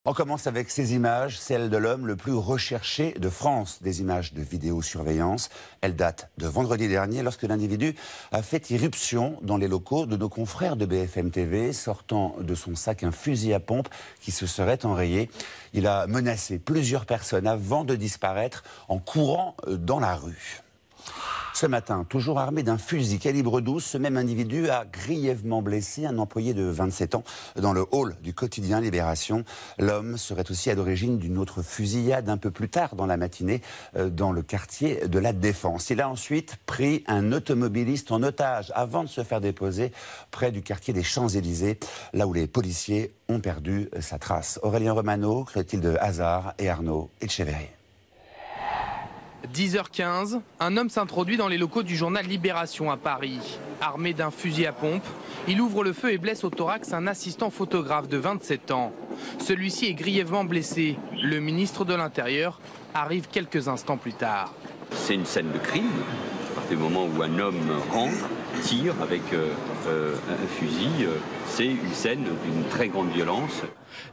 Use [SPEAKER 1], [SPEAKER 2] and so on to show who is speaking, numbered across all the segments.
[SPEAKER 1] On commence avec ces images, celles de l'homme le plus recherché de France. Des images de vidéosurveillance. Elles datent de vendredi dernier lorsque l'individu a fait irruption dans les locaux de nos confrères de BFM TV, sortant de son sac un fusil à pompe qui se serait enrayé. Il a menacé plusieurs personnes avant de disparaître en courant dans la rue. Ce matin, toujours armé d'un fusil calibre 12, ce même individu a grièvement blessé un employé de 27 ans dans le hall du quotidien Libération. L'homme serait aussi à l'origine d'une autre fusillade un peu plus tard dans la matinée dans le quartier de la Défense. Il a ensuite pris un automobiliste en otage avant de se faire déposer près du quartier des Champs-Élysées, là où les policiers ont perdu sa trace. Aurélien Romano, Clotilde Hazard et Arnaud Etcheverry.
[SPEAKER 2] 10h15, un homme s'introduit dans les locaux du journal Libération à Paris. Armé d'un fusil à pompe, il ouvre le feu et blesse au thorax un assistant photographe de 27 ans. Celui-ci est grièvement blessé. Le ministre de l'Intérieur arrive quelques instants plus tard.
[SPEAKER 3] C'est une scène de crime. À partir du moment où un homme rentre, tire avec un fusil, c'est une scène d'une très grande violence.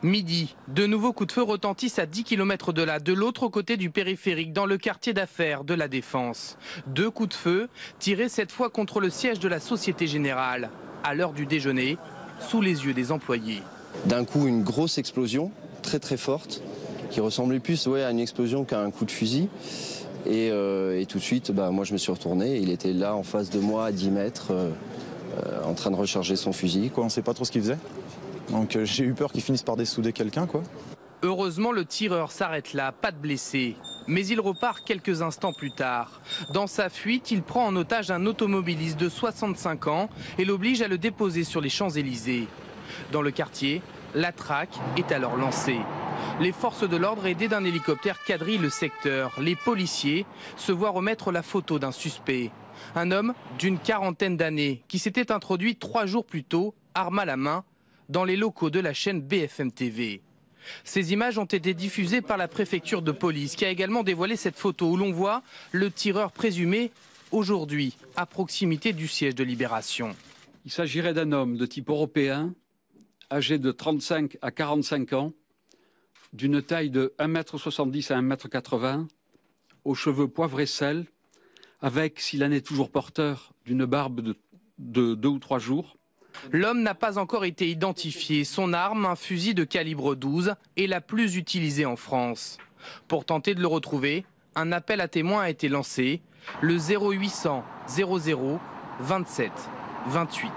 [SPEAKER 2] Midi, de nouveaux coups de feu retentissent à 10 km de là, de l'autre côté du périphérique, dans le quartier d'affaires de la Défense. 2 coups de feu tirés cette fois contre le siège de la Société Générale, à l'heure du déjeuner, sous les yeux des employés.
[SPEAKER 4] D'un coup, une grosse explosion, très très forte, qui ressemblait plus à une explosion qu'à un coup de fusil. Et tout de suite, moi je me suis retourné, il était là en face de moi à 10 mètres, en train de recharger son fusil.
[SPEAKER 5] On ne sait pas trop ce qu'il faisait. Donc j'ai eu peur qu'il finisse par dessouder quelqu'un, quoi.
[SPEAKER 2] Heureusement, le tireur s'arrête là, pas de blessés. Mais il repart quelques instants plus tard. Dans sa fuite, il prend en otage un automobiliste de 65 ans et l'oblige à le déposer sur les Champs-Élysées. Dans le quartier, la traque est alors lancée. Les forces de l'ordre aidées d'un hélicoptère quadrillent le secteur. Les policiers se voient remettre la photo d'un suspect. Un homme d'une quarantaine d'années qui s'était introduit 3 jours plus tôt, arme à la main, dans les locaux de la chaîne BFM TV. Ces images ont été diffusées par la préfecture de police qui a également dévoilé cette photo où l'on voit le tireur présumé aujourd'hui à proximité du siège de Libération.
[SPEAKER 6] Il s'agirait d'un homme de type européen, âgé de 35 à 45 ans, d'une taille de 1,70 m à 1,80 m, aux cheveux poivre et sel, avec, s'il en est toujours porteur, d'une barbe de 2 ou 3 jours.
[SPEAKER 2] L'homme n'a pas encore été identifié. Son arme, un fusil de calibre 12, est la plus utilisée en France. Pour tenter de le retrouver, un appel à témoins a été lancé, le 0800 00 27 28.